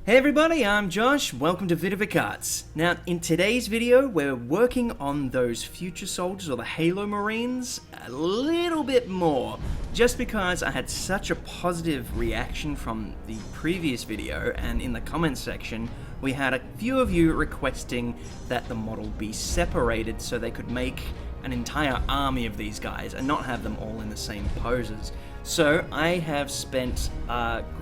Hey everybody, I'm Josh, welcome to Vidovic Arts. Now, in today's video, we're working on those future soldiers, or the Halo Marines, a little bit more. Just because I had such a positive reaction from the previous video, and in the comments section, we had a few of you requesting that the model be separated so they could make an entire army of these guys and not have them all in the same poses. So I have spent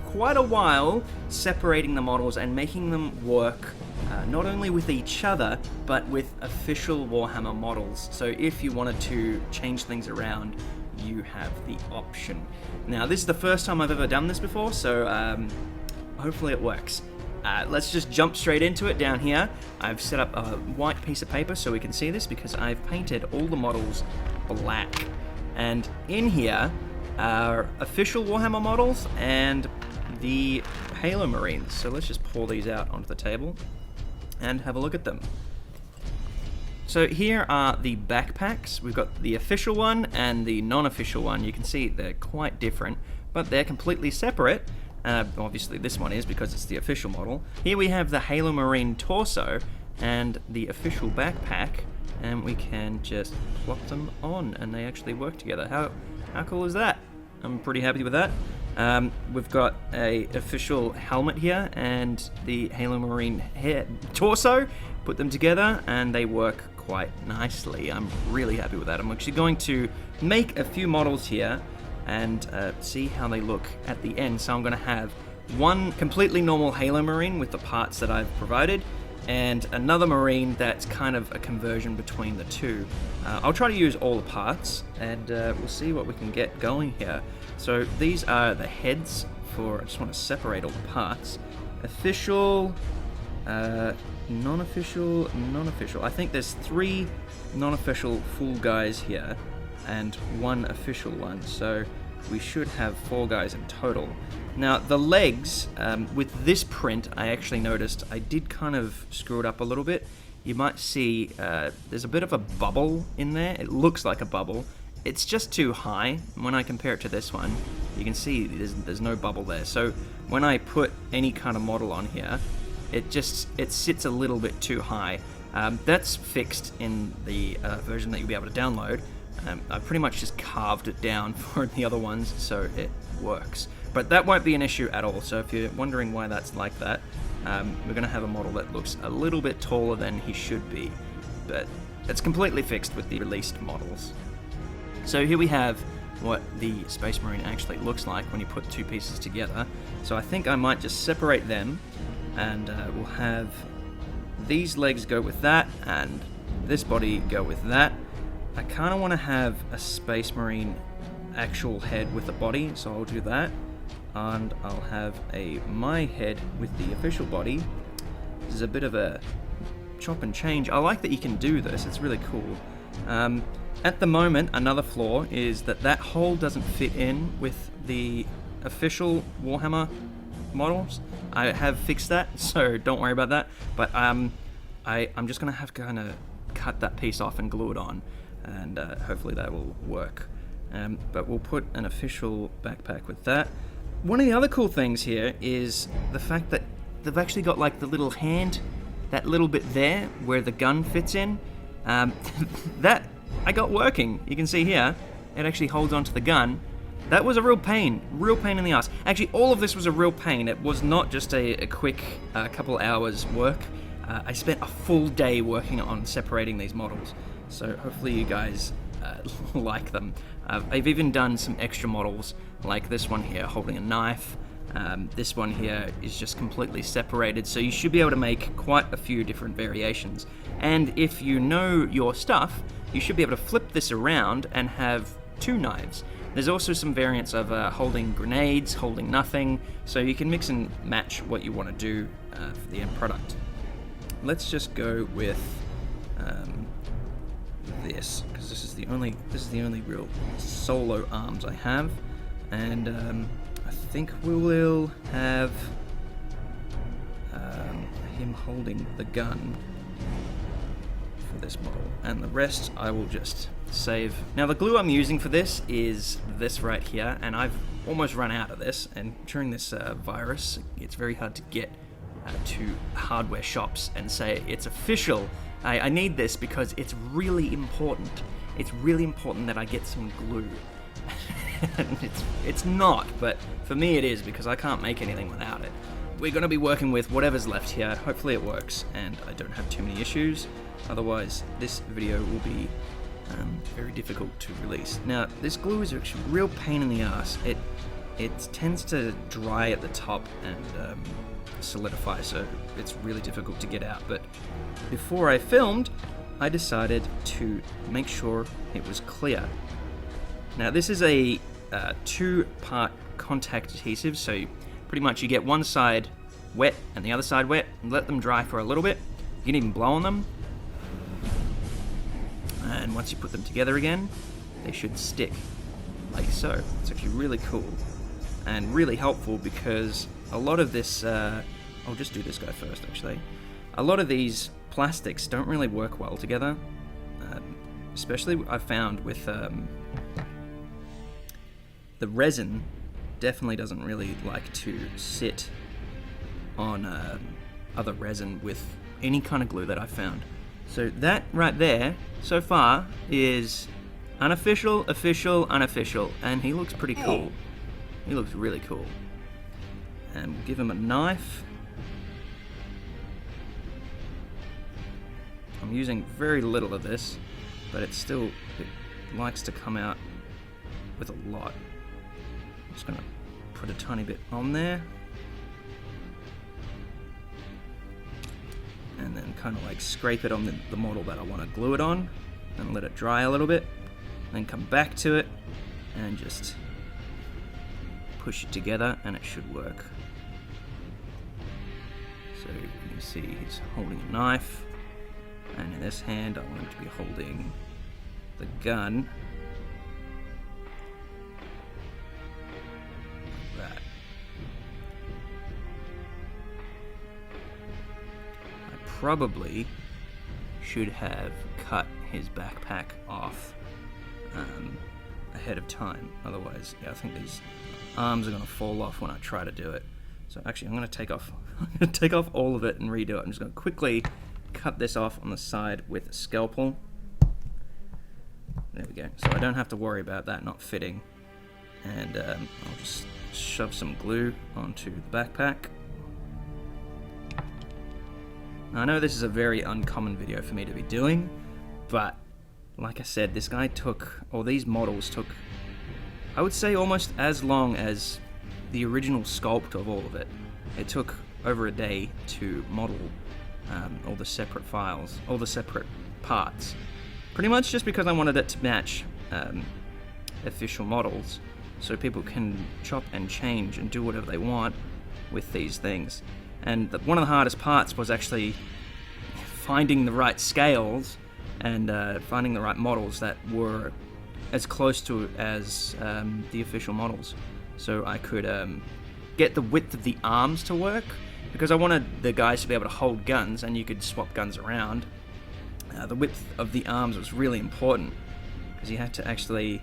quite a while separating the models and making them work not only with each other, but with official Warhammer models. So if you wanted to change things around, you have the option. Now, this is the first time I've ever done this before, so hopefully it works. Let's just jump straight into it down here. I've set up a white piece of paper so we can see this because I've painted all the models black. And in here are official Warhammer models and the Halo Marines. So let's just pour these out onto the table and have a look at them. So here are the backpacks. We've got the official one and the non-official one. You can see they're quite different, but they're completely separate. Obviously this one is because it's the official model. Here we have the Halo Marine torso and the official backpack, and we can just plop them on and they actually work together. How cool is that? I'm pretty happy with that. We've got a official helmet here and the Halo Marine torso. Put them together and they work quite nicely. I'm really happy with that. I'm actually going to make a few models here and see how they look at the end. So I'm going to have one completely normal Halo Marine with the parts that I've provided, and another Marine that's kind of a conversion between the two. I'll try to use all the parts, and we'll see what we can get going here. So these are the heads for, I just want to separate all the parts. Official, non-official, non-official. I think there's 3 non-official full guys here and 1 official one, so we should have 4 guys in total. Now the legs, with this print, I actually noticed I did kind of screw it up a little bit. You might see there's a bit of a bubble in there. It looks like a bubble. It's just too high. When I compare it to this one, you can see there's no bubble there. So when I put any kind of model on here, it sits a little bit too high. That's fixed in the version that you'll be able to download. I pretty much just carved it down for the other ones so it works. But that won't be an issue at all, so if you're wondering why that's like that, we're going to have a model that looks a little bit taller than he should be, but it's completely fixed with the released models. So here we have what the Space Marine actually looks like when you put 2 pieces together. So I think I might just separate them, and we'll have these legs go with that, and this body go with that. I kind of want to have a Space Marine actual head with a body, so I'll do that. And I'll have my head with the official body. This is a bit of a chop and change. I like that you can do this, it's really cool. At the moment, another flaw is that hole doesn't fit in with the official Warhammer models. I have fixed that, so don't worry about that. But I'm just going to have to kind of cut that piece off and glue it on, and hopefully that will work. But we'll put an official backpack with that. One of the other cool things here is the fact that they've actually got like the little hand, that little bit there where the gun fits in. That I got working. You can see here, it actually holds onto the gun. That was a real pain in the ass. Actually, all of this was a real pain. It was not just a quick couple hours work. I spent a full day working on separating these models. So hopefully you guys like them. I've even done some extra models like this one here holding a knife. This one here is just completely separated, so you should be able to make quite a few different variations. And if you know your stuff, you should be able to flip this around and have 2 knives. There's also some variants of holding grenades, holding nothing, so you can mix and match what you want to do for the end product. Let's just go with this, because this is the only real solo arms I have, and I think we will have him holding the gun for this model, and the rest I will just save. Now the glue I'm using for this is this right here, and I've almost run out of this, and during this virus it's very hard to get to hardware shops and say it's official. I need this because it's really important. It's really important that I get some glue. And it's not, but for me it is, because I can't make anything without it. We're going to be working with whatever's left here. Hopefully it works and I don't have too many issues. Otherwise, this video will be very difficult to release. Now, this glue is actually a real pain in the ass. It tends to dry at the top and solidify, so it's really difficult to get out. But before I filmed, I decided to make sure it was clear. Now, this is a two-part contact adhesive, so pretty much you get one side wet and the other side wet, and let them dry for a little bit. You can even blow on them. And once you put them together again, they should stick like so. It's actually really cool and really helpful, because a lot of this, I'll just do this guy first actually. A lot of these plastics don't really work well together, especially I've found with the resin definitely doesn't really like to sit on other resin with any kind of glue that I've found. So that right there, so far, is unofficial, official, unofficial, and he looks pretty cool. He looks really cool. And we'll give him a knife. I'm using very little of this, but it likes to come out with a lot. I'm just gonna put a tiny bit on there. And then kind of like scrape it on the model that I want to glue it on, and let it dry a little bit, then come back to it and just push it together, and it should work. So you can see he's holding a knife, and in this hand I want him to be holding the gun. Like that. Probably should have cut his backpack off ahead of time. Otherwise, yeah, I think these arms are going to fall off when I try to do it. So actually, I'm going to take off all of it and redo it. I'm just going to quickly cut this off on the side with a scalpel. There we go. So I don't have to worry about that not fitting. And I'll just shove some glue onto the backpack. I know this is a very uncommon video for me to be doing, but like I said, this guy took, or these models took, I would say almost as long as the original sculpt of all of it. It took over a day to model all the separate files, all the separate parts. Pretty much just because I wanted it to match official models, so people can chop and change and do whatever they want with these things. And one of the hardest parts was actually finding the right scales and finding the right models that were as close to as the official models. So I could get the width of the arms to work, because I wanted the guys to be able to hold guns and you could swap guns around. The width of the arms was really important, because you had to actually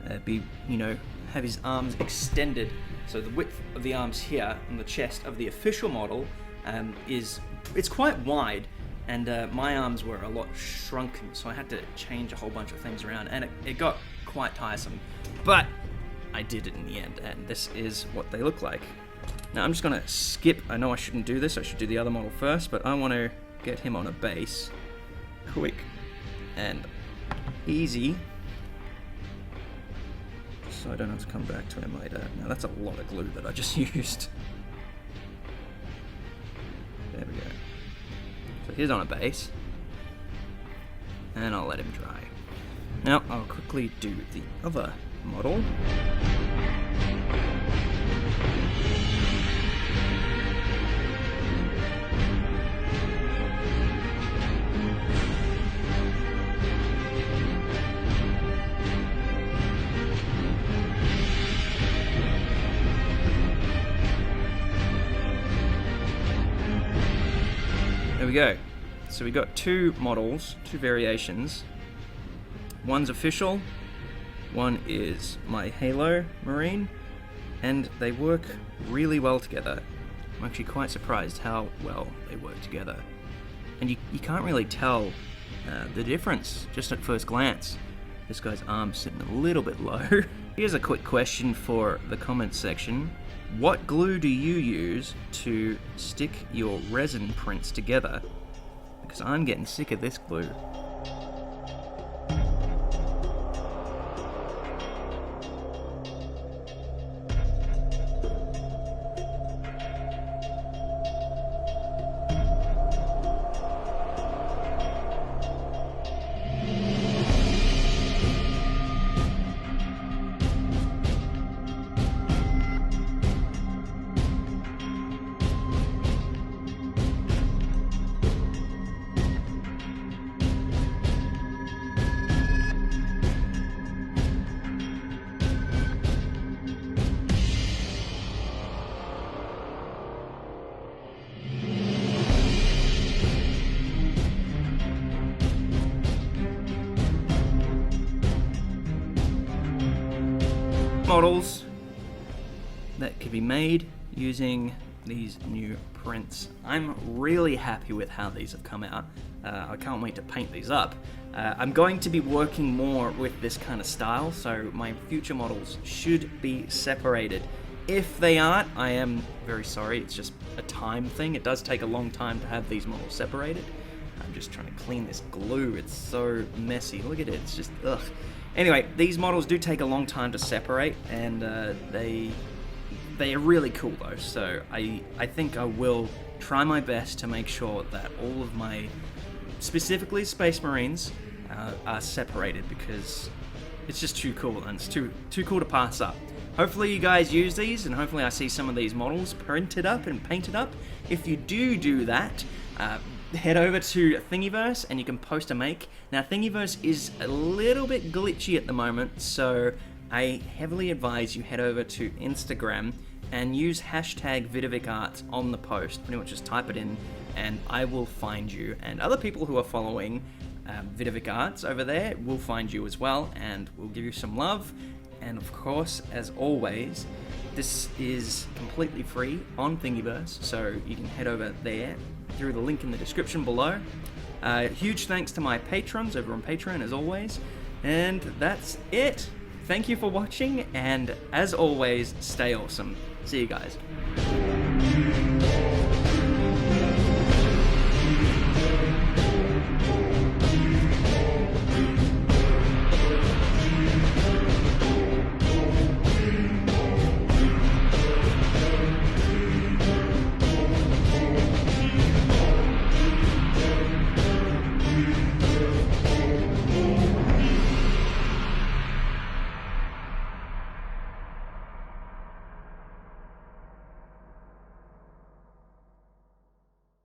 have his arms extended. So the width of the arms here on the chest of the official model it's quite wide, and my arms were a lot shrunken, so I had to change a whole bunch of things around, and it got quite tiresome. But I did it in the end, and this is what they look like. Now I'm just gonna skip, I know I shouldn't do this, I should do the other model first, but I want to get him on a base, quick and easy, so I don't have to come back to him later. Now that's a lot of glue that I just used. There we go. So he's on a base, and I'll let him dry. Now I'll quickly do the other model. There we go. So we got two models, two variations. One's official, one is my Halo Marine, and they work really well together. I'm actually quite surprised how well they work together. And you can't really tell the difference just at first glance. This guy's arm's sitting a little bit low. Here's a quick question for the comments section. What glue do you use to stick your resin prints together? Because I'm getting sick of this glue. Models that could be made using these new prints. I'm really happy with how these have come out. I can't wait to paint these up. I'm going to be working more with this kind of style, so my future models should be separated. If they aren't, I am very sorry. It's just a time thing. It does take a long time to have these models separated. I'm just trying to clean this glue. It's so messy. Look at it. It's just ugh. Anyway, these models do take a long time to separate, and they are really cool though. So I think I will try my best to make sure that all of my, specifically Space Marines, are separated, because it's just too cool, and it's too cool to pass up. Hopefully you guys use these, and hopefully I see some of these models printed up and painted up. If you do that, head over to Thingiverse and you can post a make. Now Thingiverse is a little bit glitchy at the moment, so I heavily advise you head over to Instagram and use hashtag Vidovic Arts on the post. Pretty much just type it in and I will find you, and other people who are following Vidovic Arts over there will find you as well, and we'll give you some love. And of course, as always, this is completely free on Thingiverse, so you can head over there through the link in the description below. Huge thanks to my patrons over on Patreon, as always. And that's it. Thank you for watching, and as always, stay awesome. See you guys.